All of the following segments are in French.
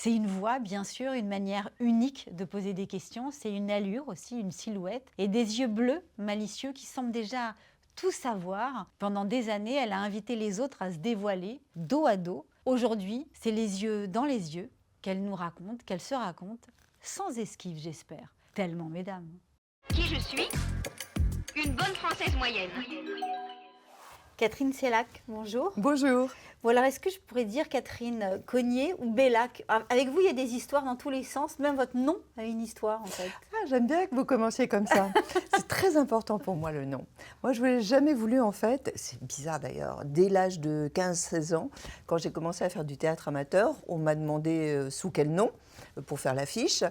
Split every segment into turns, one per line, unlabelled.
C'est une voix, bien sûr, une manière unique de poser des questions. C'est une allure aussi, une silhouette et des yeux bleus malicieux qui semblent déjà tout savoir. Pendant des années, elle a invité les autres à se dévoiler dos à dos. Aujourd'hui, c'est les yeux dans les yeux qu'elle nous raconte, qu'elle se raconte, sans esquive, j'espère. Tellement, mesdames.
Qui je suis? Une bonne Française moyenne.
Catherine Sellac, bonjour.
Bonjour.
Bon, alors, est-ce que je pourrais dire Catherine Cognier ou Bellac? Avec vous, il y a des histoires dans tous les sens. Même votre nom a une histoire, en fait.
Ah, j'aime bien que vous commenciez comme ça. C'est très important pour moi le nom. Moi, je ne l'ai jamais voulu en fait. C'est bizarre d'ailleurs. Dès l'âge de 15-16 ans, quand j'ai commencé à faire du théâtre amateur, on m'a demandé sous quel nom pour faire l'affiche.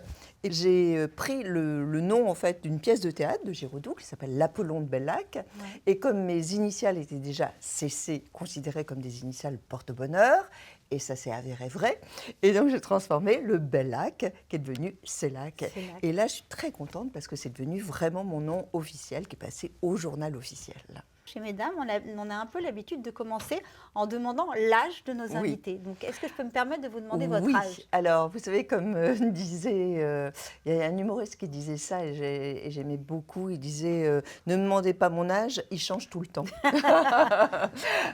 Et j'ai pris le nom en fait d'une pièce de théâtre de Giraudoux qui s'appelle L'Apollon de Bellac. Ouais. Et comme mes initiales étaient déjà CC, considérées comme des initiales porte-bonheur, et ça s'est avéré vrai. Et donc, j'ai transformé le Bellac, qui est devenu Sellac. Et là, je suis très contente parce que c'est devenu vraiment mon nom officiel qui est passé au journal officiel.
Chez Mesdames, on a un peu l'habitude de commencer en demandant l'âge de nos invités. Donc, est-ce que je peux me permettre de vous demander votre âge?
Alors, vous savez, comme disait, il y a un humoriste qui disait ça et j'aimais beaucoup, il disait ne me demandez pas mon âge, il change tout le temps.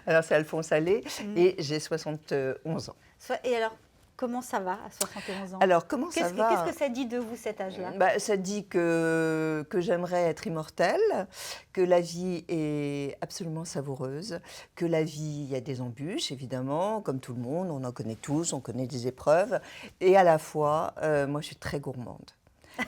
Alors, c'est Alphonse Allais et j'ai 71 ans.
Et alors, comment ça va à 71 ans?
Alors, comment ça va?
Qu'est-ce que ça dit de vous, cet âge-là?
Ça dit que j'aimerais être immortelle, que la vie est absolument savoureuse, que la vie, il y a des embûches, évidemment, comme tout le monde, on en connaît tous, on connaît des épreuves. Et à la fois, moi, je suis très gourmande.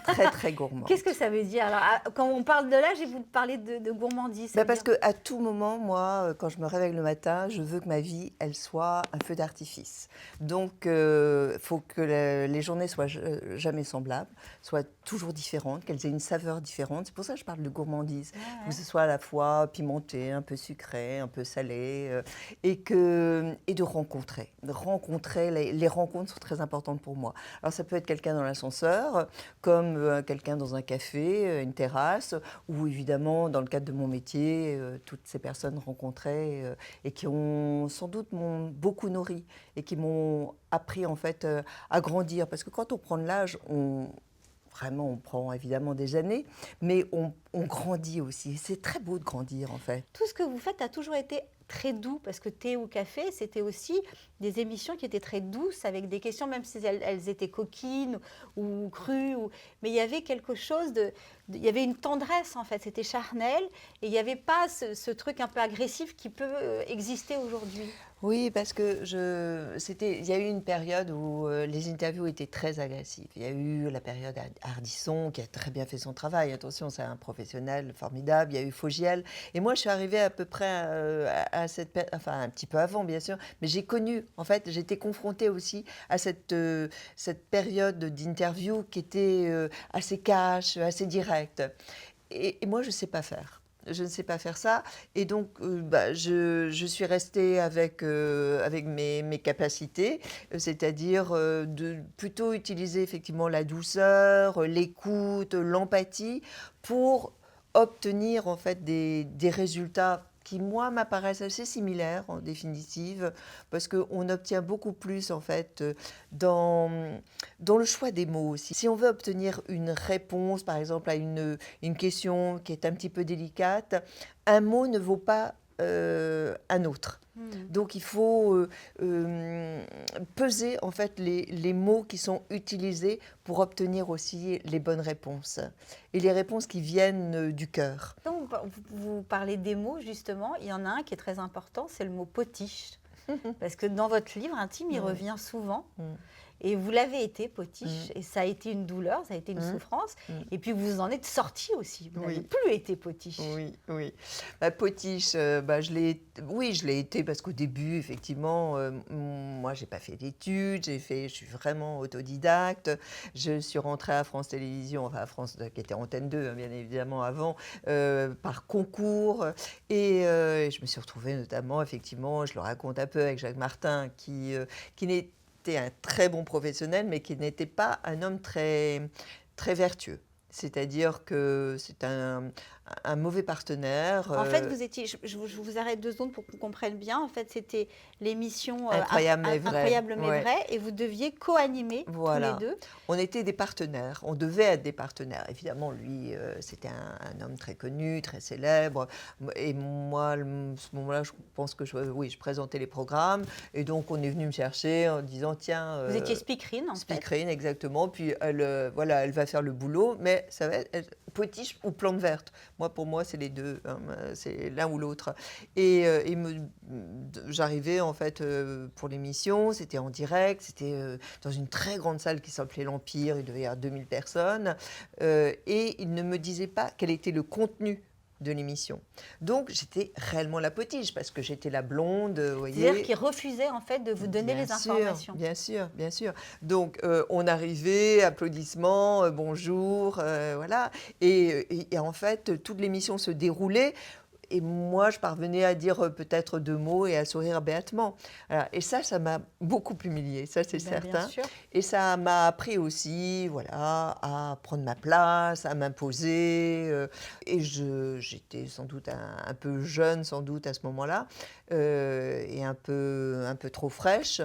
Très, très gourmande.
Qu'est-ce que ça veut dire? Alors, quand on parle de l'âge, et vous parlez de gourmandise.
Parce qu'à tout moment, moi, quand je me réveille le matin, je veux que ma vie, elle soit un feu d'artifice. Donc, il faut que les journées soient jamais semblables, soient toujours différentes, qu'elles aient une saveur différente. C'est pour ça que je parle de gourmandise. Que ce soit à la fois pimenté, un peu sucré, un peu salé, et de rencontrer. Les rencontres sont très importantes pour moi. Alors, ça peut être quelqu'un dans l'ascenseur, comme quelqu'un dans un café, une terrasse, ou évidemment, dans le cadre de mon métier, toutes ces personnes rencontrées et qui ont sans doute m'ont beaucoup nourri et qui m'ont appris en fait à grandir. Parce que quand on prend de l'âge, vraiment, on prend évidemment des années, mais on grandit aussi. C'est très beau de grandir en fait.
Tout ce que vous faites a toujours été très doux, parce que Thé ou Café, c'était aussi des émissions qui étaient très douces, avec des questions, même si elles étaient coquines ou crues, mais il y avait quelque chose il y avait une tendresse en fait, c'était charnel, et il n'y avait pas ce truc un peu agressif qui peut exister aujourd'hui.
Oui, parce que il y a eu une période où les interviews étaient très agressives. Il y a eu la période Ardisson qui a très bien fait son travail. Attention, c'est un professionnel formidable. Il y a eu Fogiel. Et moi, je suis arrivée à peu près à cette période, enfin un petit peu avant, bien sûr, mais j'ai connu, en fait, j'étais confrontée aussi à cette période d'interview qui était assez cash, assez directe. Et moi, je ne sais pas faire. Je ne sais pas faire ça. Et donc, je suis restée avec mes capacités, c'est-à-dire de plutôt utiliser effectivement la douceur, l'écoute, l'empathie pour obtenir en fait des résultats qui, moi, m'apparaissent assez similaires, en définitive, parce qu'on obtient beaucoup plus, en fait, dans le choix des mots aussi. Si on veut obtenir une réponse, par exemple, à une question qui est un petit peu délicate, un mot ne vaut pas un autre. Donc, il faut peser, en fait, les mots qui sont utilisés pour obtenir aussi les bonnes réponses. Et les réponses qui viennent du cœur.
Quand vous parlez des mots, justement, il y en a un qui est très important, c'est le mot potiche. Parce que dans votre livre intime, il revient souvent. Et vous l'avez été, potiche, et ça a été une douleur, ça a été une souffrance. Et puis vous en êtes sortie aussi, vous n'avez plus été potiche.
Oui. Potiche, je l'ai été parce qu'au début, effectivement, moi, je n'ai pas fait d'études, je suis vraiment autodidacte. Je suis rentrée à France Télévisions, enfin à France, qui était Antenne 2, hein, bien évidemment, avant, par concours. Et je me suis retrouvée notamment, effectivement, je le raconte un peu avec Jacques Martin, qui n'est un très bon professionnel, mais qui n'était pas un homme très, très vertueux. C'est-à-dire que c'est un un mauvais partenaire.
En fait, vous étiez, je vous arrête 2 secondes pour qu'on comprenne bien. En fait, c'était l'émission
Incroyable mais vrai.
Incroyable mais
Ouais.
vrai, et vous deviez co-animer
Voilà.
tous les deux.
On était des partenaires, on devait être des partenaires. Évidemment, lui, c'était un homme très connu, très célèbre. Et moi, à ce moment-là, je pense que je présentais les programmes. Et donc, on est venu me chercher en disant, tiens...
Vous étiez speakerine, en fait.
Speakerine, exactement. Puis, voilà, elle va faire le boulot, mais ça va être potiche ou plante verte. Pour moi, c'est les deux, hein, c'est l'un ou l'autre. Et j'arrivais, en fait, pour l'émission, c'était en direct, c'était dans une très grande salle qui s'appelait l'Empire, il devait y avoir 2000 personnes, et il ne me disait pas quel était le contenu de l'émission. Donc, j'étais réellement la potiche, parce que j'étais la blonde, vous voyez.
C'est-à-dire qu'il refusait, en fait, de vous donner les informations.
Bien sûr, bien sûr. Donc, on arrivait, applaudissements, bonjour, voilà. Et en fait, toute l'émission se déroulait. Et moi, je parvenais à dire peut-être 2 mots et à sourire béatement. Voilà. Et ça m'a beaucoup humiliée, ça c'est certain.
Bien sûr.
Et ça m'a appris aussi, voilà, à prendre ma place, à m'imposer. Et j'étais sans doute un peu jeune, sans doute à ce moment-là, et un peu trop fraîche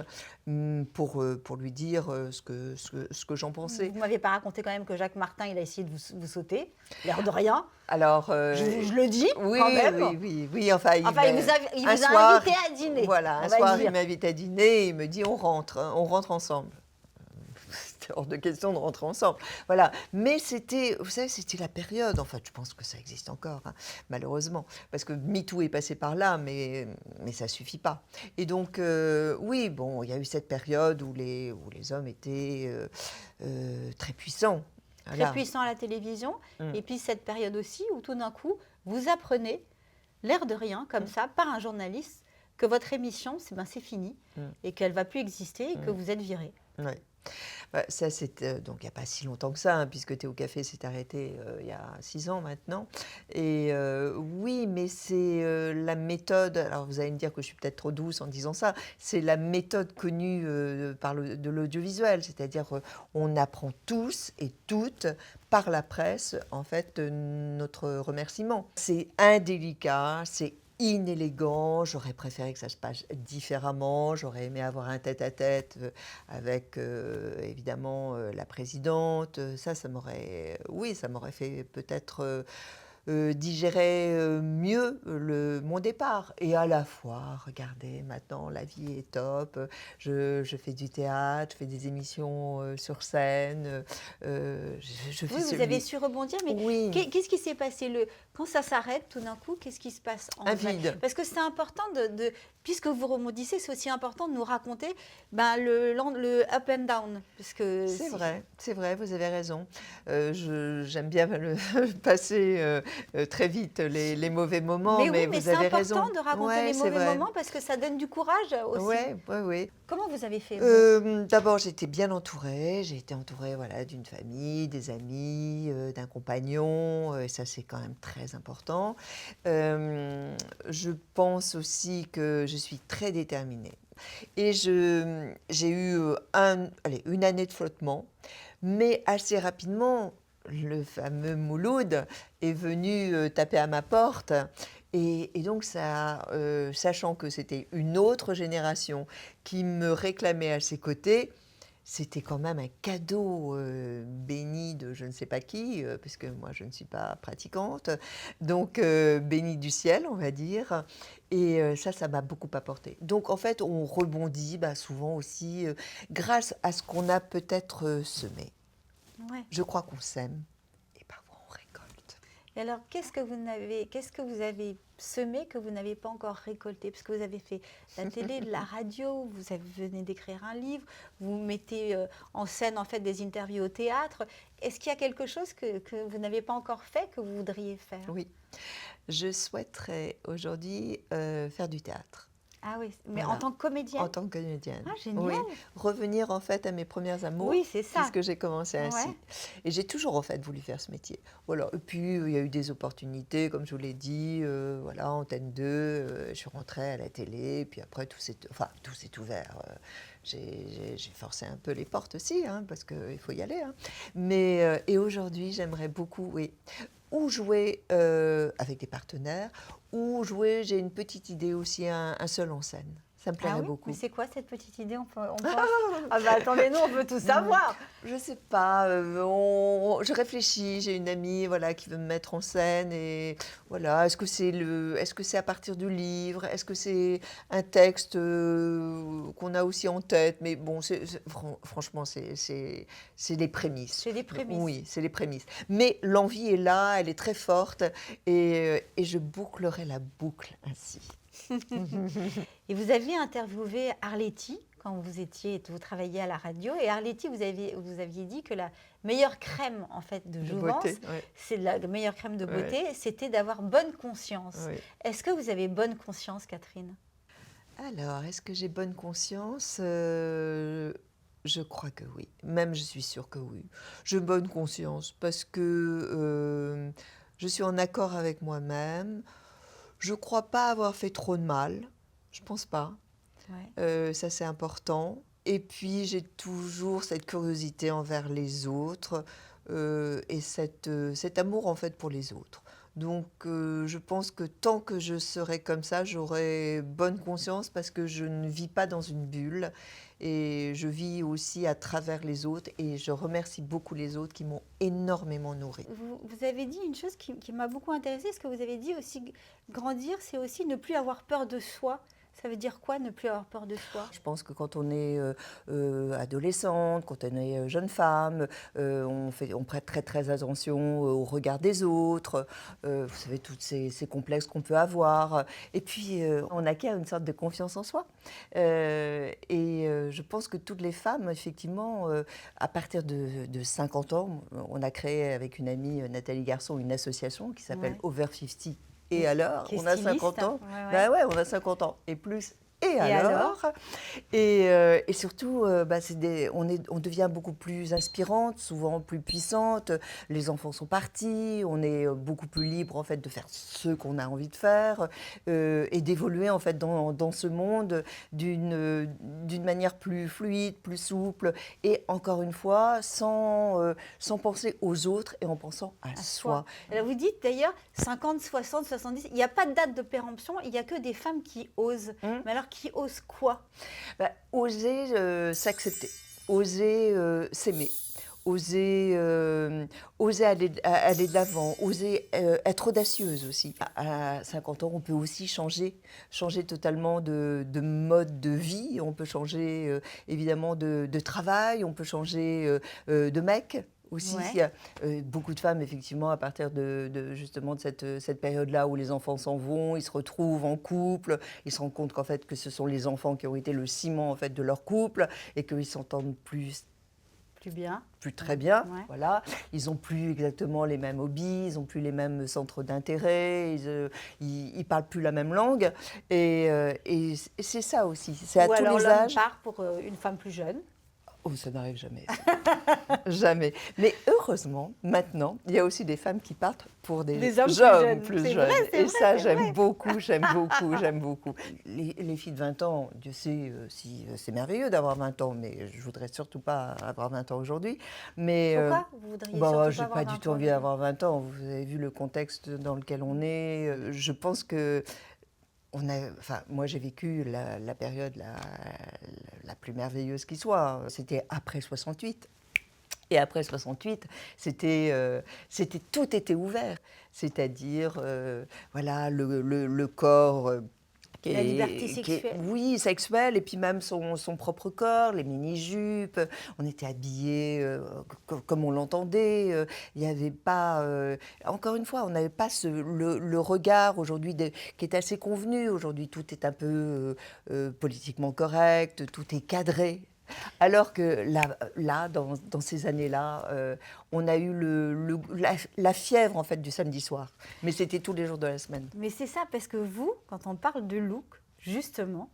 pour lui dire ce que j'en pensais.
Vous ne m'avez pas raconté quand même que Jacques Martin, il a essayé de vous sauter, l'air de rien.
Alors,
je le dis,
oui,
quand même.
Oui, enfin, il
vous a
soir,
invité à dîner.
Voilà, un soir, il m'invite à dîner et il me dit on rentre ensemble. C'était hors de question de rentrer ensemble. Voilà. Mais c'était, vous savez, c'était la période, en fait, je pense que ça existe encore, hein, malheureusement, parce que MeToo est passé par là, mais ça ne suffit pas. Et donc, oui, bon, il y a eu cette période où les hommes étaient très puissants. Voilà.
Très puissant à la télévision. Et puis cette période aussi où tout d'un coup, vous apprenez, l'air de rien, comme ça, par un journaliste, que votre émission, c'est fini et qu'elle ne va plus exister et que vous êtes viré.
Oui. Ça, c'est donc il n'y a pas si longtemps que ça, hein, puisque Thé au café s'est arrêté il y a 6 ans maintenant. Et oui, mais c'est la méthode, alors vous allez me dire que je suis peut-être trop douce en disant ça, c'est la méthode connue de l'audiovisuel, c'est-à-dire on apprend tous et toutes par la presse, en fait, notre remerciement. C'est indélicat, c'est inélégant, j'aurais préféré que ça se passe différemment, j'aurais aimé avoir un tête-à-tête avec évidemment la présidente, ça m'aurait fait peut-être digérer mieux mon départ. Et à la fois, regardez, maintenant la vie est top, je fais du théâtre, je fais des émissions sur scène.
Vous avez su rebondir, mais
oui.
Qu'est-ce qui s'est passé quand ça s'arrête tout d'un coup, qu'est-ce qui se passe en vrai?
Vide.
Parce que c'est important puisque vous rebondissez, c'est aussi important de nous raconter le up and down. Parce que
c'est vrai, vous avez raison. J'aime bien passer très vite les mauvais moments, mais vous avez raison.
C'est important de raconter les mauvais moments parce que ça donne du courage aussi.
Oui.
Comment vous avez fait
D'abord, j'étais bien entourée. J'ai été entourée d'une famille, des amis, d'un compagnon. Et ça, c'est quand même très important. Je pense aussi que je suis très déterminée. Et j'ai eu une année de flottement, mais assez rapidement, le fameux Mouloud est venu taper à ma porte. Et donc, sachant que c'était une autre génération qui me réclamait à ses côtés, c'était quand même un cadeau béni de je ne sais pas qui, puisque moi, je ne suis pas pratiquante. Donc, béni du ciel, on va dire. Et ça m'a beaucoup apporté. Donc, en fait, on rebondit souvent aussi grâce à ce qu'on a peut-être semé.
Ouais.
Je crois qu'on sème et parfois on récolte.
Et alors, qu'est-ce que vous avez semé que vous n'avez pas encore récolté? Parce que vous avez fait la télé, la radio, vous venez d'écrire un livre, vous mettez en scène en fait des interviews au théâtre. Est-ce qu'il y a quelque chose que vous n'avez pas encore fait, que vous voudriez faire?
Oui, je souhaiterais aujourd'hui faire du théâtre.
Ah oui, mais
Voilà.
En tant que comédienne?
En tant que comédienne.
Ah, génial.
Oui. Revenir en fait à mes premiers amours.
Oui, c'est ça.
Puisque j'ai commencé ainsi.
Ouais.
Et j'ai toujours en fait voulu faire ce métier. Voilà. Et puis il y a eu des opportunités, comme je vous l'ai dit, Antenne 2, je suis rentrée à la télé, puis après tout s'est ouvert. J'ai forcé un peu les portes aussi, hein, parce qu'il faut y aller. Hein. Mais et aujourd'hui, j'aimerais beaucoup, ou jouer avec des partenaires, ou jouer, j'ai une petite idée aussi, un seul en scène. Ça me plairait
Ah oui,
beaucoup.
mais c'est quoi cette petite idée Ah bah attendez, nous on veut tout savoir.
Je sais pas, je réfléchis, j'ai une amie voilà, qui veut me mettre en scène et voilà, est-ce que c'est à partir du livre, est-ce que c'est un texte qu'on a aussi en tête, mais bon, franchement, c'est les prémices.
C'est des prémices.
Oui, c'est les prémices. Mais l'envie est là, elle est très forte et je bouclerai la boucle ainsi.
Et vous aviez interviewé Arletty quand vous travailliez à la radio. Et Arletty, vous aviez dit que la meilleure crème en fait de jouvence,
beauté, ouais.
c'est la meilleure crème de beauté, c'était d'avoir bonne conscience.
Oui.
Est-ce que vous avez bonne conscience, Catherine?
Alors, est-ce que j'ai bonne conscience? Je crois que oui. Même je suis sûre que oui. J'ai bonne conscience parce que je suis en accord avec moi-même. Je ne crois pas avoir fait trop de mal. Je ne pense pas.
Ouais.
Ça, c'est important. Et puis, j'ai toujours cette curiosité envers les autres et cet amour, en fait, pour les autres. Donc, je pense que tant que je serai comme ça, j'aurai bonne conscience parce que je ne vis pas dans une bulle et je vis aussi à travers les autres et je remercie beaucoup les autres qui m'ont énormément nourrie.
Vous avez dit une chose qui m'a beaucoup intéressée, ce que vous avez dit aussi, grandir, c'est aussi ne plus avoir peur de soi. Ça veut dire quoi, ne plus avoir peur de soi?
Je pense que quand on est adolescente, quand on est jeune femme, on prête très très attention au regard des autres, vous savez, tous ces complexes qu'on peut avoir. Et puis, on acquiert une sorte de confiance en soi. Je pense que toutes les femmes, effectivement, à partir de 50 ans, on a créé avec une amie, Nathalie Garçon, une association qui s'appelle Over 50. Et alors, on a 50 ans.
Ouais.
Ouais, on a 50 ans et plus. Et alors et surtout, on devient beaucoup plus inspirante, souvent plus puissante. Les enfants sont partis, on est beaucoup plus libre en fait de faire ce qu'on a envie de faire et d'évoluer en fait dans ce monde d'une manière plus fluide, plus souple et encore une fois sans penser aux autres et en pensant à soi.
Alors vous dites d'ailleurs 50, 60, 70, il n'y a pas de date de péremption, il n'y a que des femmes qui osent. Mais alors qui ose quoi?
Oser s'accepter, oser s'aimer, oser aller de l'avant, oser être audacieuse aussi. À 50 ans, on peut aussi changer totalement de mode de vie, on peut changer évidemment de travail, on peut changer de mec. Aussi, il y a beaucoup de femmes, effectivement, à partir justement de cette période-là où les enfants s'en vont, ils se retrouvent en couple, ils se rendent compte qu'en fait, que ce sont les enfants qui ont été le ciment en fait, de leur couple et qu'ils s'entendent plus très bien, voilà. Ils n'ont plus exactement les mêmes hobbies, ils n'ont plus les mêmes centres d'intérêt, ils parlent plus la même langue et c'est ça aussi, c'est à tous les âges.
Ou alors l'homme part pour une femme plus jeune.
Oh, ça n'arrive jamais. Jamais. Mais heureusement, maintenant, il y a aussi des femmes qui partent pour des hommes plus jeunes. Et ça, j'aime beaucoup. Les filles de 20 ans, Dieu sait si c'est merveilleux d'avoir 20 ans, mais je ne voudrais surtout pas avoir 20 ans aujourd'hui. Mais,
pourquoi vous voudriez surtout pas avoir 20 ans?
Je n'ai pas du tout envie d'avoir 20 ans. Vous avez vu le contexte dans lequel on est. Je pense que moi, j'ai vécu la période la plus merveilleuse qui soit. C'était après 68. Et après 68, tout était ouvert. C'est-à-dire, voilà, le corps...
La liberté sexuelle.
Oui, sexuelle, et puis même son propre corps, les mini-jupes, on était habillés comme on l'entendait, il n'y avait pas, encore une fois, on n'avait pas le regard aujourd'hui qui est assez convenu, aujourd'hui tout est un peu politiquement correct, tout est cadré. Alors que là dans ces années-là, on a eu la fièvre en fait du samedi soir. Mais c'était tous les jours de la semaine.
Mais c'est ça, parce que vous, quand on parle de look, justement,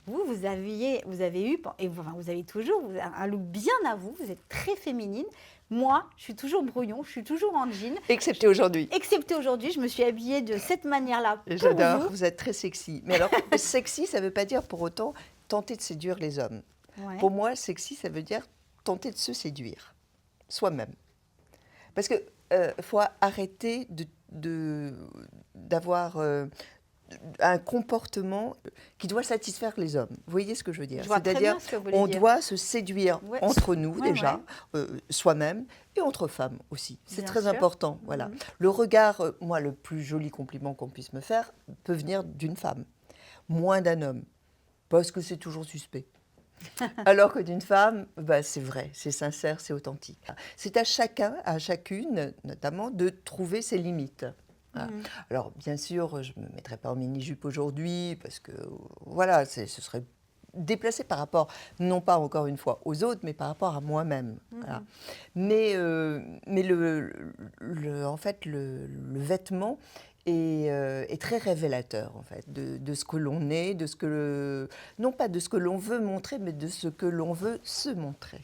vous avez eu, et vous avez toujours un look bien à vous, vous êtes très féminine. Moi, je suis toujours brouillon, je suis toujours en jean.
Excepté aujourd'hui.
Excepté aujourd'hui, je me suis habillée de cette manière-là.
J'adore, vous êtes très sexy. Mais alors, sexy, ça ne veut pas dire pour autant tenter de séduire les hommes. Ouais. Pour moi, sexy, ça veut dire tenter de se séduire soi-même. Parce que faut arrêter d'avoir un comportement qui doit satisfaire les hommes. Vous voyez ce que je veux dire?
Je vois très
C'est-à-dire,
bien ce que vous voulez
on
dire.
doit se séduire
Ouais.
entre nous
Ouais,
déjà, soi-même, et entre femmes aussi. C'est
Bien
très
sûr.
important. Voilà.
Mhm.
Le regard, moi, le plus joli compliment qu'on puisse me faire peut venir d'une femme, moins d'un homme, parce que c'est toujours suspect. Alors que d'une femme, bah, c'est vrai, c'est sincère, c'est authentique. C'est à chacun, à chacune, notamment, de trouver ses limites. Voilà.
Mhm.
Alors, bien sûr, je ne me mettrai pas en mini-jupe aujourd'hui, parce que, voilà, ce serait déplacé par rapport, non pas encore une fois aux autres, mais par rapport à moi-même. Voilà. Mais en fait, le vêtement est très révélateur, en fait, de ce que l'on est, de ce que non pas de ce que l'on veut montrer, mais de ce que l'on veut se montrer.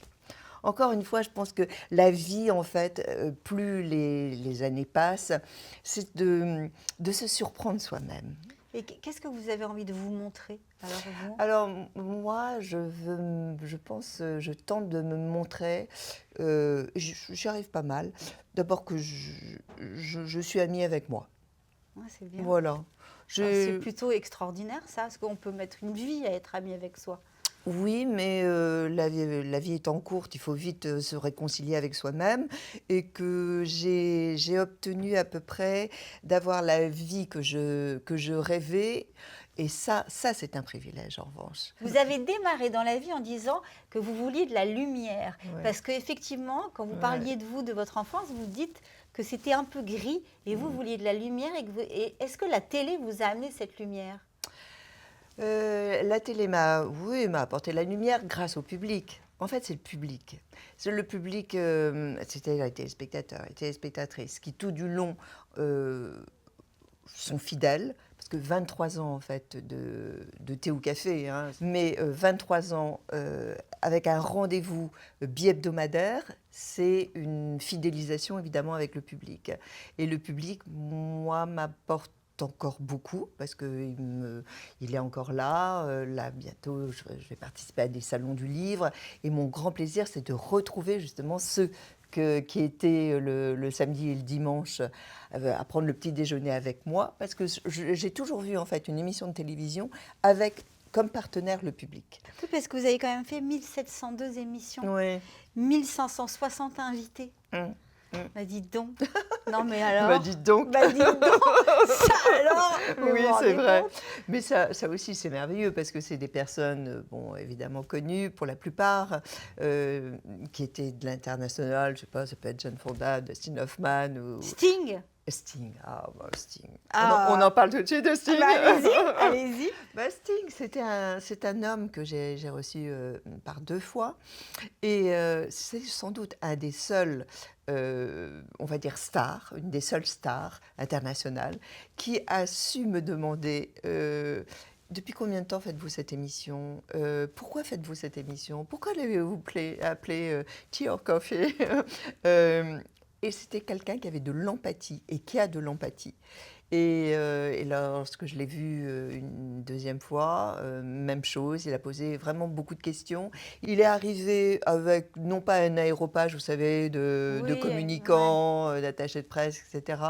Encore une fois, je pense que la vie, en fait, plus les années passent, c'est de se surprendre soi-même.
Et qu'est-ce que vous avez envie de vous montrer alors, vous
Alors, moi, je pense, je tente de me montrer, j'y arrive pas mal. D'abord que je suis amie avec moi.
Ouais, c'est bien.
Voilà.
Alors, c'est plutôt extraordinaire, ça, parce qu'on peut mettre une vie à être ami avec soi.
Oui, mais la vie étant courte, il faut vite se réconcilier avec soi-même et que j'ai obtenu à peu près d'avoir la vie que je rêvais. Et ça c'est un privilège en revanche.
Vous avez démarré dans la vie en disant que vous vouliez de la lumière.
Ouais.
Parce qu'effectivement, quand vous
Ouais.
parliez de vous, de votre enfance, vous dites que c'était un peu gris et vous vouliez de la lumière. Et est-ce que la télé vous a amené cette lumière?
La télé m'a apporté la lumière grâce au public. En fait, c'est le public. C'est le public, c'était les téléspectateurs, les téléspectatrices qui tout du long sont fidèles. Parce que 23 ans en fait de thé ou café, hein, mais 23 ans avec un rendez-vous bi-hebdomadaire, c'est une fidélisation évidemment avec le public. Et le public, moi, m'apporte encore beaucoup parce qu'il est encore là. Là, bientôt, je vais participer à des salons du livre. Et mon grand plaisir, c'est de retrouver justement ceux qui étaient le samedi et le dimanche à prendre le petit déjeuner avec moi. Parce que j'ai toujours vu en fait une émission de télévision avec comme partenaire le public.
Oui, parce que vous avez quand même fait 1702 émissions,
Oui.
1560 invités. Bah dites donc. Non mais alors.
Bah dites donc.
Bah dites donc. Ça alors. Mais
Oui,
vous vous
c'est
rendez
vrai.
compte?
Mais ça aussi, c'est merveilleux parce que c'est des personnes, bon, évidemment connues pour la plupart, qui étaient de l'international. Je ne sais pas, ça peut être Jane Fonda, Dustin Hoffman ou
Sting.
Sting. Ah, bah, Sting.
Ah.
On en parle tout de suite de Sting.
Bah, allez-y, allez-y.
Bah, Sting, c'est un homme que j'ai reçu par 2 fois. Et c'est sans doute un des seuls, on va dire stars, une des seules stars internationales, qui a su me demander depuis combien de temps faites-vous cette émission? Pourquoi faites-vous cette émission? Pourquoi l'avez-vous appelée Tea or Coffee? Et c'était quelqu'un qui avait de l'empathie et qui a de l'empathie. Et lorsque je l'ai vu une deuxième fois, même chose, il a posé vraiment beaucoup de questions. Il est arrivé avec, non pas un aéropage, vous savez, de
Oui,
communicants, d'attachés de presse, etc.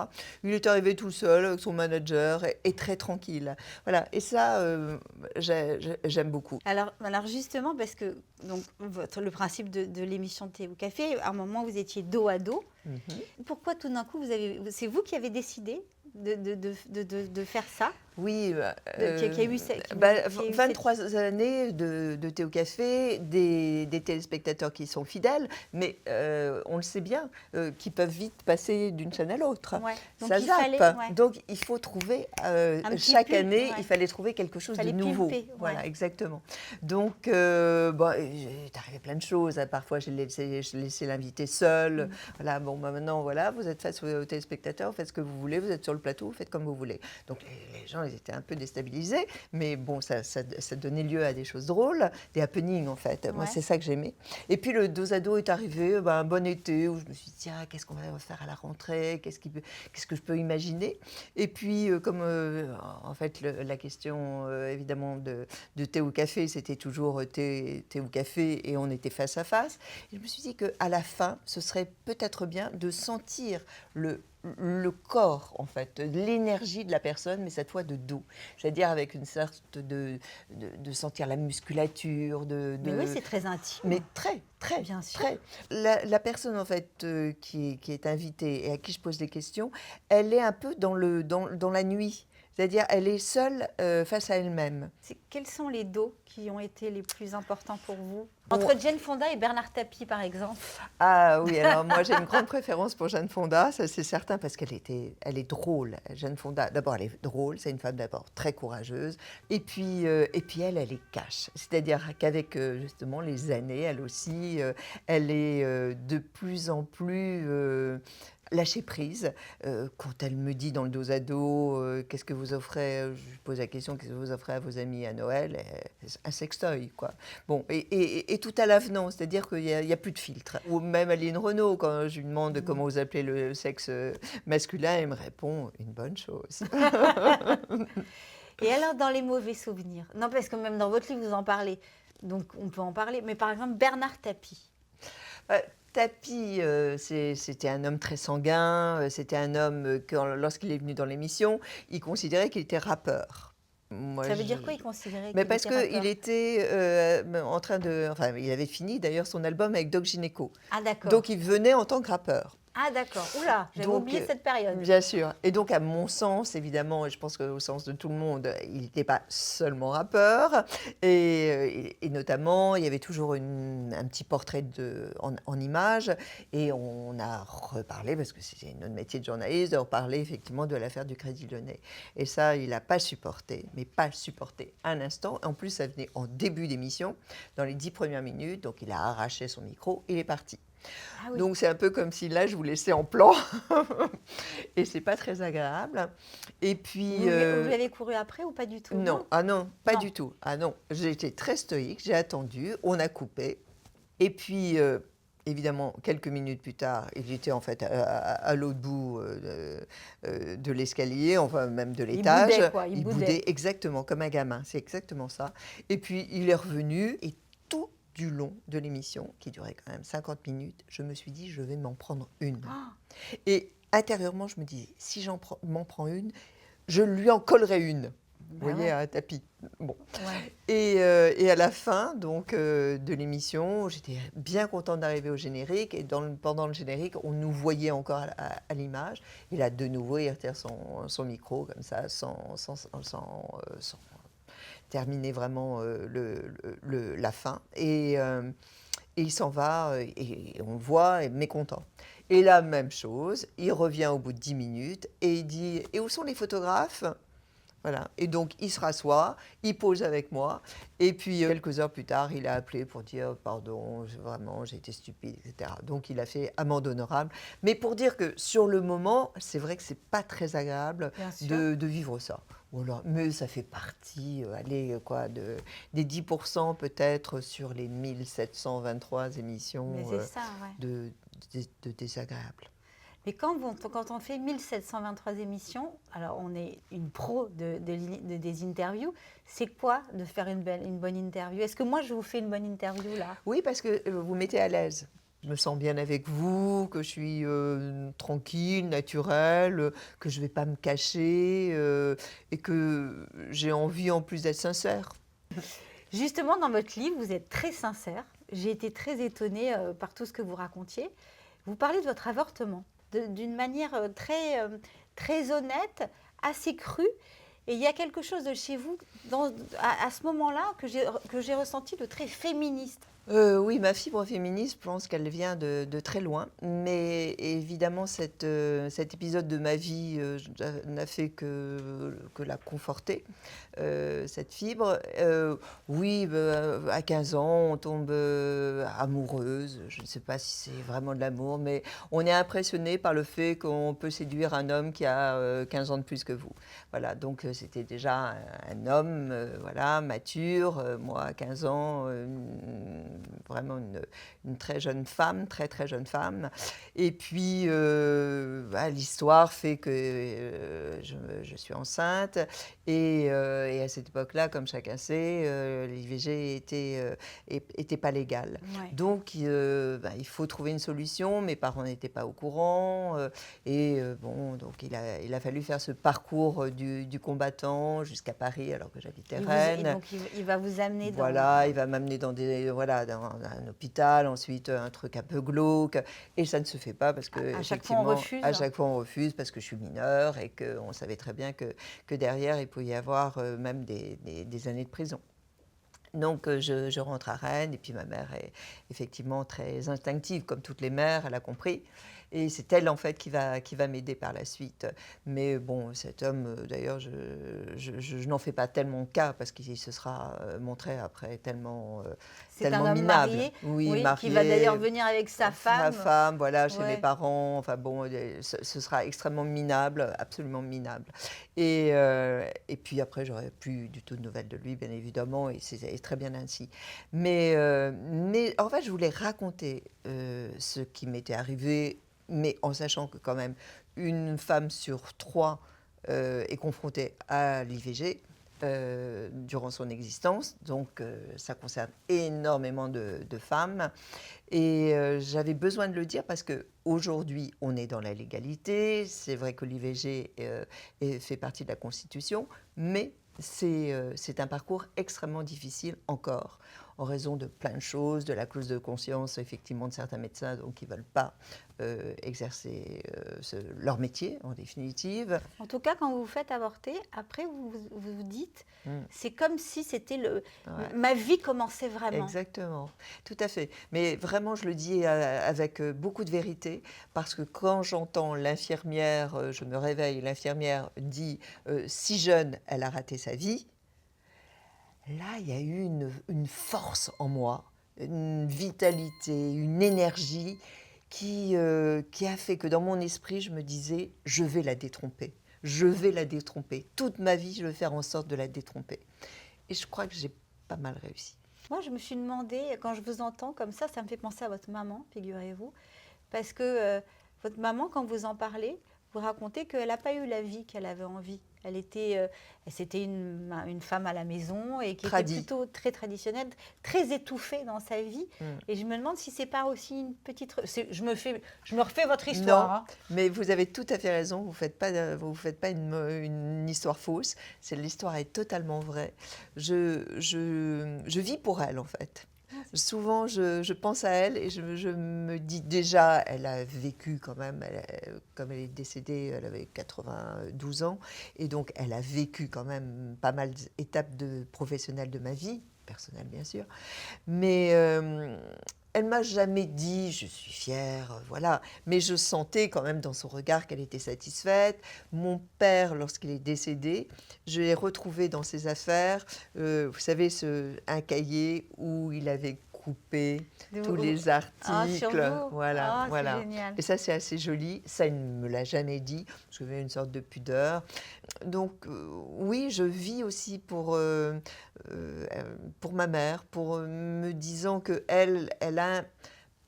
Il est arrivé tout seul avec son manager et très tranquille. Voilà, et ça, j'aime beaucoup.
Alors justement, parce que donc, le principe de l'émission Thé ou Café, à un moment, vous étiez dos à dos. Pourquoi tout d'un coup, c'est vous qui avez décidé de faire ça?
Oui,
Qui a eu qui a eu
23 années de thé au café, des téléspectateurs qui sont fidèles, mais on le sait bien, qui peuvent vite passer d'une chaîne à l'autre.
Ouais. Donc,
Ça
il
zappe.
fallait, ouais.
Donc il faut trouver,
petit
chaque
pulp,
année,
ouais.
il fallait trouver quelque chose de nouveau.
pimper, ouais.
Voilà, exactement. Donc, bon, il est arrivé plein de choses. Hein. Parfois, j'ai laissé l'invité seul. Voilà, bon, bah, maintenant, voilà, vous êtes face aux téléspectateurs, vous faites ce que vous voulez, vous êtes sur le plateau, vous faites comme vous voulez. Donc les gens ils étaient un peu déstabilisés, mais bon, ça donnait lieu à des choses drôles, des happenings en fait. Moi,
Ouais.
c'est ça que j'aimais. Et puis le dos à dos est arrivé, un bon été, où je me suis dit, tiens, qu'est-ce qu'on va faire à la rentrée, qu'est-ce que je peux imaginer. Et puis, comme en fait, la question évidemment de thé ou café, c'était toujours thé ou café, et on était face à face. Et je me suis dit qu'à la fin, ce serait peut-être bien de sentir le corps, en fait, l'énergie de la personne, mais cette fois de dos. C'est-à-dire avec une sorte de sentir la musculature,
Mais oui, c'est très intime.
mais très,
Bien sûr.
très. La personne, en fait, qui est invitée et à qui je pose des questions, elle est un peu dans la nuit. C'est-à-dire, elle est seule face à elle-même.
Quels sont les dos qui ont été les plus importants pour vous?
Bon.
Entre Jane Fonda et Bernard Tapie, par exemple.
Ah oui, alors moi j'ai une grande préférence pour Jane Fonda, ça c'est certain, parce elle est drôle. Jane Fonda, d'abord elle est drôle, c'est une femme d'abord très courageuse, et puis elle est cash. C'est-à-dire qu'avec justement les années, elle aussi, elle est de plus en plus lâcher prise. Quand elle me dit dans le dos à dos, qu'est-ce que vous offrez, je lui pose la question, qu'est-ce que vous offrez à vos amis à Noël? Un sextoy, quoi. Bon, et tout à l'avenant, c'est-à-dire qu'il n'y a plus de filtre. Ou même Aline Renaud, quand je lui demande comment vous appelez le sexe masculin, elle me répond une bonne chose.
Et alors, dans les mauvais souvenirs? Non, parce que même dans votre livre, vous en parlez. Donc, on peut en parler. Mais par exemple, Bernard Tapie.
Tapie, c'était un homme très sanguin, c'était un homme que lorsqu'il est venu dans l'émission, il considérait qu'il était rappeur. Moi,
Ça veut dire quoi, il considérait
Mais
qu'il
parce
était
qu'il
rappeur?
était en train de... Enfin, il avait fini d'ailleurs son album avec Doc Gynéco.
Ah, d'accord.
Donc il venait en tant que rappeur.
Ah, d'accord. Oula, j'avais
Donc,
oublié cette période.
Bien sûr. Et donc, à mon sens, évidemment, et je pense qu'au sens de tout le monde, il n'était pas seulement rappeur. Et notamment, il y avait toujours un petit portrait en images. Et on a reparlé, parce que c'était notre métier de journaliste, de reparler effectivement de l'affaire du Crédit Lyonnais. Et ça, il n'a pas supporté, mais pas supporté un instant. En plus, ça venait en début d'émission, dans les 10 premières minutes. Donc, il a arraché son micro, il est parti.
Ah oui.
Donc c'est un peu comme si là je vous laissais en plan et c'est pas très agréable. Et puis
Vous l'avez couru après ou pas du tout?
non, ah non, pas
Non.
du tout. Ah non, j'ai été très stoïque, j'ai attendu, on a coupé. Et puis évidemment quelques minutes plus tard, il était en fait à l'autre bout de l'escalier, enfin même de l'étage.
Il boudait, quoi, il
Il
boudait.
boudait exactement comme un gamin, c'est exactement ça. Et puis il est revenu et tout du long de l'émission, qui durait quand même 50 minutes, je me suis dit, je vais m'en prendre une.
Ah,
Et intérieurement, je me disais, si m'en prends une, je lui en collerai une. Vous
bah
voyez,
ouais.
un tapis. Bon.
Ouais.
Et à la fin donc, de l'émission, j'étais bien contente d'arriver au générique. Et pendant le générique, on nous voyait encore à l'image. Et là, de nouveau, il retire son micro, comme ça, sans terminer vraiment la fin. Et il s'en va, et on le voit, mécontent. Et la même chose, il revient au bout de 10 minutes et il dit « Et où sont les photographes ?» Voilà. Et donc, il se rassoit, il pose avec moi. Et puis, quelques heures plus tard, il a appelé pour dire « Pardon, vraiment, j'ai été stupide, etc. » Donc, il a fait amende honorable. Mais pour dire que sur le moment, c'est vrai que c'est pas très agréable
Bien sûr.
de vivre ça. Voilà. Mais ça fait partie, des 10% peut-être sur les 1723 émissions
Mais c'est ça, ouais.
de désagréables.
Mais quand on fait 1723 émissions, alors on est une pro des interviews, c'est quoi de faire une bonne interview? Est-ce que moi je vous fais une bonne interview là?
Oui, parce que vous mettez à l'aise. Je me sens bien avec vous, que je suis tranquille, naturelle, que je ne vais pas me cacher et que j'ai envie en plus d'être sincère.
Justement, dans votre livre, vous êtes très sincère. J'ai été très étonnée par tout ce que vous racontiez. Vous parlez de votre avortement d'une manière très honnête, assez crue. Et il y a quelque chose de chez vous, à ce moment-là, que j'ai ressenti de très féministe.
Oui, ma fibre féministe, je pense qu'elle vient de très loin. Mais évidemment, cet épisode de ma vie n'a fait que la conforter, cette fibre. Oui, à 15 ans, on tombe amoureuse. Je ne sais pas si c'est vraiment de l'amour, mais on est impressionné par le fait qu'on peut séduire un homme qui a 15 ans de plus que vous. Voilà, donc c'était déjà un homme, voilà, mature. Moi, à 15 ans, vraiment une très jeune femme, très très jeune femme. Et puis, l'histoire fait que je suis enceinte. Et à cette époque-là, comme chacun sait, l'IVG était pas légal.
Ouais.
Donc, il faut trouver une solution. Mes parents n'étaient pas au courant. Bon, donc il a fallu faire ce parcours du combattant jusqu'à Paris, alors que j'habitais Rennes.
Donc il va vous amener
Voilà, il va m'amener dans un hôpital, ensuite un truc un peu glauque. Et ça ne se fait pas parce que,
À chaque fois, on refuse.
à chaque fois, on refuse parce que je suis mineure et qu'on savait très bien que derrière, il pouvait y avoir même des années de prison. Donc, je rentre à Rennes et puis ma mère est effectivement très instinctive, comme toutes les mères, elle a compris. Et c'est elle, en fait, qui va m'aider par la suite. Mais bon, cet homme, d'ailleurs, je n'en fais pas tellement cas parce qu'il se sera montré après tellement
C'est un homme
minable.
marié,
Oui,
qui va d'ailleurs venir avec sa femme.
Sa femme, voilà, chez
Ouais.
mes parents. Enfin bon, ce sera extrêmement minable, absolument minable. Et puis après, j'aurai plus du tout de nouvelles de lui, bien évidemment, et c'est très bien ainsi. Mais en fait, je voulais raconter ce qui m'était arrivé, mais en sachant que quand même, une femme sur 3 est confrontée à l'IVG. Durant son existence, donc ça concerne énormément de femmes. Et j'avais besoin de le dire parce qu'aujourd'hui, on est dans la légalité. C'est vrai que l'IVG fait partie de la Constitution, mais c'est un parcours extrêmement difficile encore, en raison de plein de choses, de la clause de conscience, effectivement, de certains médecins donc, qui ne veulent pas exercer leur métier, en définitive.
En tout cas, quand vous vous faites avorter, après, vous dites,
Mm.
c'est comme si c'était
Ouais.
ma vie commençait vraiment.
Exactement, tout à fait. Mais vraiment, je le dis avec beaucoup de vérité, parce que quand j'entends l'infirmière, je me réveille, l'infirmière dit si jeune, elle a raté sa vie, là, il y a eu une force en moi, une vitalité, une énergie qui a fait que dans mon esprit, je me disais je vais la détromper. Je vais la détromper. Toute ma vie, je vais faire en sorte de la détromper. Et je crois que j'ai pas mal réussi.
Moi, je me suis demandé, quand je vous entends comme ça me fait penser à votre maman, figurez-vous, parce que votre maman, quand vous en parlez, vous racontez qu'elle n'a pas eu la vie qu'elle avait envie. C'était une femme à la maison et qui était plutôt très traditionnelle, très étouffée dans sa vie. Et je me demande si c'est pas aussi une petite. Je me refais votre histoire.
Non,
hein.
mais vous avez tout à fait raison. Vous faites pas une histoire fausse. L'histoire est totalement vraie. Je vis pour elle en fait. Souvent, je pense à elle et je me dis déjà, elle a vécu quand même, comme elle est décédée, elle avait 92 ans, et donc elle a vécu quand même pas mal d'étapes professionnelles de ma vie, personnelle bien sûr, mais elle m'a jamais dit « je suis fière », voilà, mais je sentais quand même dans son regard qu'elle était satisfaite. Mon père, lorsqu'il est décédé, je l'ai retrouvé dans ses affaires, vous savez, un cahier où il avait coupé tous les articles, voilà.
C'est génial.
Et ça, c'est assez joli. Ça, il ne me l'a jamais dit, parce que j'avais une sorte de pudeur. Donc, oui, je vis aussi pour ma mère, pour me disant qu'elle a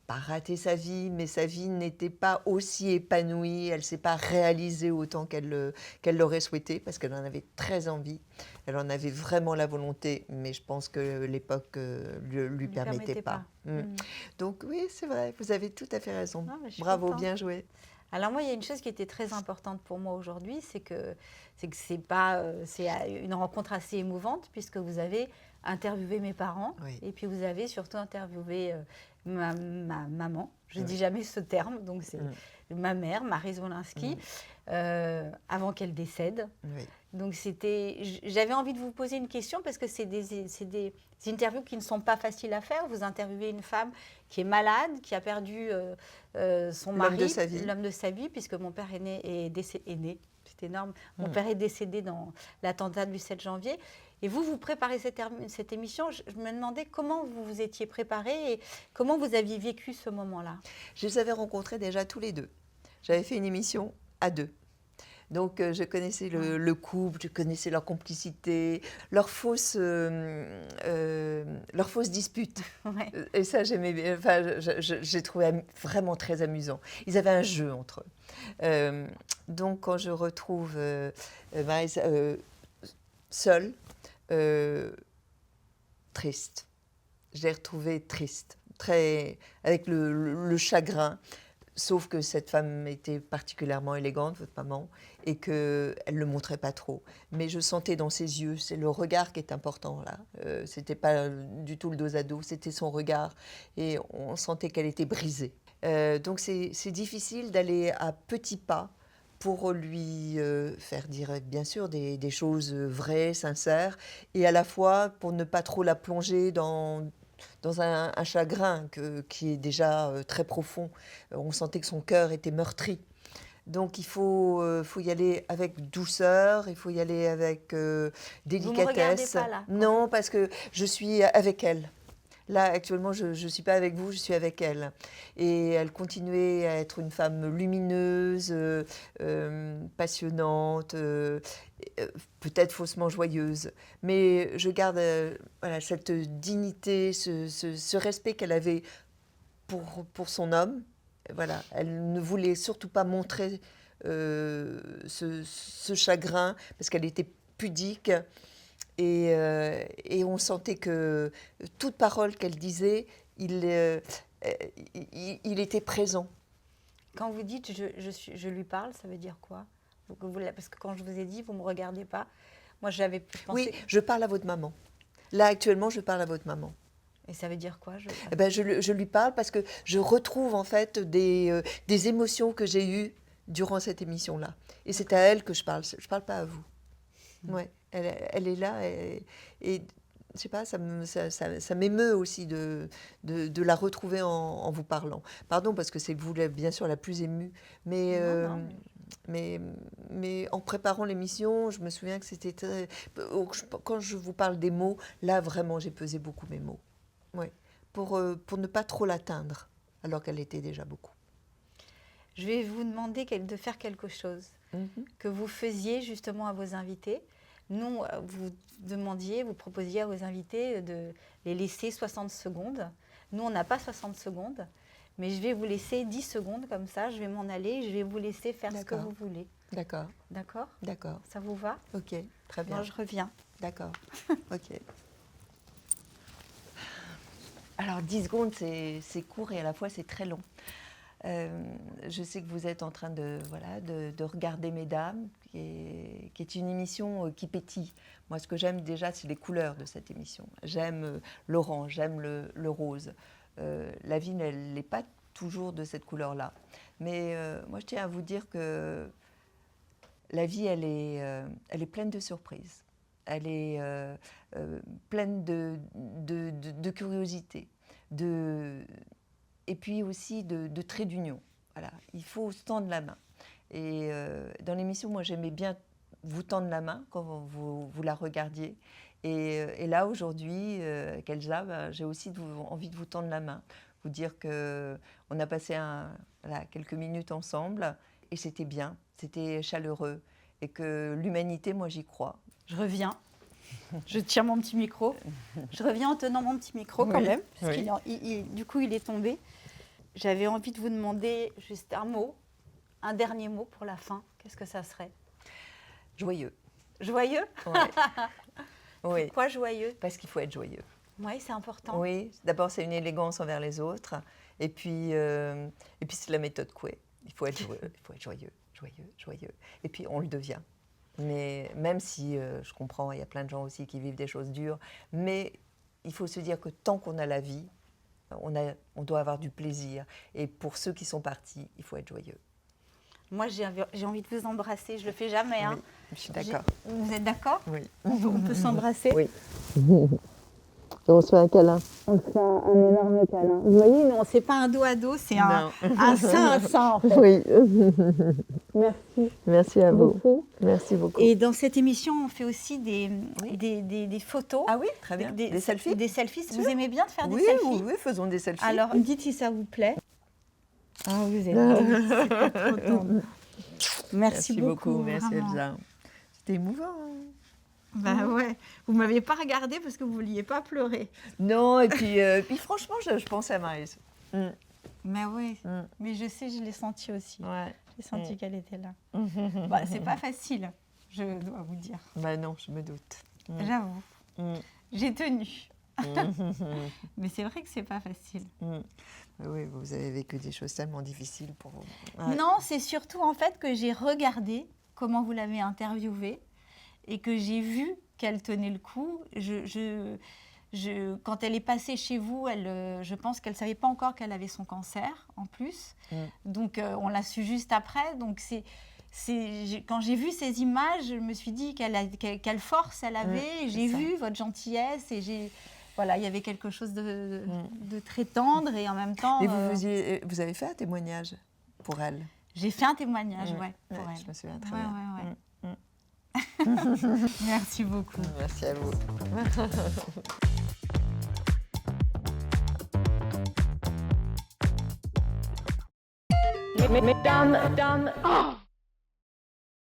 pas raté sa vie, mais sa vie n'était pas aussi épanouie, elle ne s'est pas réalisée autant qu'elle l'aurait souhaité, parce qu'elle en avait très envie, elle en avait vraiment la volonté, mais je pense que l'époque ne lui permettait pas. Donc oui, c'est vrai, vous avez tout à fait raison.
Non,
Bravo, bien joué.
Alors moi, il y a une chose qui était très importante pour moi aujourd'hui, c'est c'est une rencontre assez émouvante, puisque vous avez interviewé mes parents,
Oui.
et puis vous avez surtout interviewé ma maman, Je ne dis jamais ce terme, donc c'est ma mère, Marie Zwolinski, avant qu'elle décède.
Oui.
Donc j'avais envie de vous poser une question parce que c'est des interviews qui ne sont pas faciles à faire. Vous interviewez une femme qui est malade, qui a perdu son mari, l'homme de sa vie, puisque mon père est né. C'est énorme. Mon père est décédé dans l'attentat du 7 janvier. Et vous préparez cette émission. Je me demandais comment vous vous étiez préparés et comment vous aviez vécu ce moment-là.
Je les avais rencontrés déjà tous les deux. J'avais fait une émission à deux. Donc, je connaissais le couple, je connaissais leur complicité, leurs fausses disputes.
Ouais.
Et ça, j'aimais bien. Enfin, j'ai trouvé vraiment très amusant. Ils avaient un jeu entre eux. Donc, quand je retrouve Marie seule, triste. Je l'ai retrouvée triste, avec le chagrin. Sauf que cette femme était particulièrement élégante, votre maman, et qu'elle ne le montrait pas trop. Mais je sentais dans ses yeux, c'est le regard qui est important là. Ce n'était pas du tout le dos à dos, c'était son regard. Et on sentait qu'elle était brisée. Donc c'est difficile d'aller à petits pas pour lui faire dire bien sûr des choses vraies, sincères, et à la fois pour ne pas trop la plonger dans un chagrin qui est déjà très profond. On sentait que son cœur était meurtri. Donc il faut y aller avec douceur, il faut y aller avec délicatesse.
Vous ne me regardez pas là?
Non, parce que je suis avec elle. Là, actuellement, je ne suis pas avec vous, je suis avec elle. Et elle continuait à être une femme lumineuse, passionnante, peut-être faussement joyeuse. Mais je garde voilà, cette dignité, ce respect qu'elle avait pour son homme. Voilà, elle ne voulait surtout pas montrer ce chagrin, parce qu'elle était pudique. Et on sentait que toute parole qu'elle disait, il était présent.
Quand vous dites je lui parle, ça veut dire quoi? Parce que quand je vous ai dit, vous ne me regardez pas, moi j'avais pensé...
Oui, je parle à votre maman. Là, actuellement, je parle à votre maman.
Et ça veut dire quoi?
Je lui parle parce que je retrouve en fait des émotions que j'ai eues durant cette émission-là. Et c'est à elle que je parle. Je ne parle pas à vous. Ouais. Elle est là et je sais pas, ça m'émeut aussi de la retrouver en vous parlant. Pardon, parce que c'est vous, bien sûr, la plus émue. Mais en préparant l'émission, je me souviens que c'était très... Quand je vous parle des mots, là, vraiment, j'ai pesé beaucoup mes mots. Ouais. Pour ne pas trop l'atteindre, alors qu'elle était déjà beaucoup.
Je vais vous demander de faire quelque chose que vous faisiez justement à vos invités. Nous, vous proposiez à vos invités de les laisser 60 secondes. Nous, on n'a pas 60 secondes, mais je vais vous laisser 10 secondes comme ça. Je vais m'en aller, je vais vous laisser faire ce que vous voulez.
D'accord.
D'accord?
D'accord.
Ça vous va?
Ok, très bien.
Moi, je reviens.
D'accord. Ok. Alors, 10 secondes, c'est court et à la fois, c'est très long. Je sais que vous êtes en train de regarder Mesdames, qui est une émission qui pétille. Moi, ce que j'aime déjà, c'est les couleurs de cette émission. J'aime l'orange, j'aime le rose. La vie, elle n'est pas toujours de cette couleur-là. Mais moi, je tiens à vous dire que la vie, elle est pleine de surprises. Elle est pleine de curiosité, et puis aussi de traits d'union. Voilà, il faut se tendre la main. Et dans l'émission, moi, j'aimais bien vous tendre la main quand vous la regardiez. Et là, aujourd'hui, avec Elsa, j'ai aussi envie de vous tendre la main, vous dire qu'on a passé quelques minutes ensemble, et c'était bien, c'était chaleureux, et que l'humanité, moi, j'y crois.
Je reviens. Je tiens mon petit micro. Je reviens en tenant mon petit micro quand même, parce du coup, il est tombé. J'avais envie de vous demander juste un dernier mot pour la fin. Qu'est-ce que ça serait?
Joyeux.
Joyeux?
Ouais. Oui.
Pourquoi joyeux?
Parce qu'il faut être joyeux.
Oui, c'est important.
Oui, d'abord, c'est une élégance envers les autres. Et puis c'est la méthode Coué. Il faut être joyeux, joyeux. Et puis, on le devient. Mais même si, je comprends, il y a plein de gens aussi qui vivent des choses dures, mais il faut se dire que tant qu'on a la vie, On doit avoir du plaisir. Et pour ceux qui sont partis, il faut être joyeux.
Moi, j'ai envie de vous embrasser. Je le fais jamais. Hein.
Oui, je suis d'accord.
Vous êtes d'accord?
Oui.
On peut s'embrasser?
Oui. On se fait un câlin.
On se fait un énorme câlin. Vous voyez, non, c'est pas un dos à dos, c'est un sein à sein, en fait.
Oui.
Merci.
Merci à vous.
Beaucoup.
Merci beaucoup.
Et dans cette émission, on fait aussi des photos.
Ah oui, très bien. Des selfies?
Des selfies.
Sûr.
Vous aimez bien de faire
Oui,
des selfies?
oui, faisons des selfies.
Alors, me dites si ça vous plaît. Ah, vous êtes trop tendre. Merci beaucoup.
Merci
vraiment.
Elsa. C'était émouvant. Hein.
Bah ouais, vous ne m'aviez pas regardé parce que vous ne vouliez pas pleurer.
Non, et puis franchement, je pensais à Maryse.
Mais oui, mais je sais, je l'ai senti aussi.
Ouais.
J'ai senti qu'elle était là. Bah, c'est pas facile, je dois vous dire.
Bah non, je me doute.
J'avoue. J'ai tenu. Mais c'est vrai que c'est pas facile.
Oui, vous avez vécu des choses tellement difficiles pour vous. Ouais.
Non, c'est surtout en fait que j'ai regardé comment vous l'avez interviewée et que j'ai vu qu'elle tenait le coup. Quand elle est passée chez vous, je pense qu'elle ne savait pas encore qu'elle avait son cancer en plus. Donc on l'a su juste après. Donc quand j'ai vu ces images, je me suis dit quelle force elle avait. J'ai vu votre gentillesse et voilà, il y avait quelque chose de très tendre et en même temps...
Et vous avez fait un témoignage pour elle?
J'ai fait un témoignage, pour elle.
Je me souviens très bien.
Merci beaucoup.
Merci à vous.
Mesdames,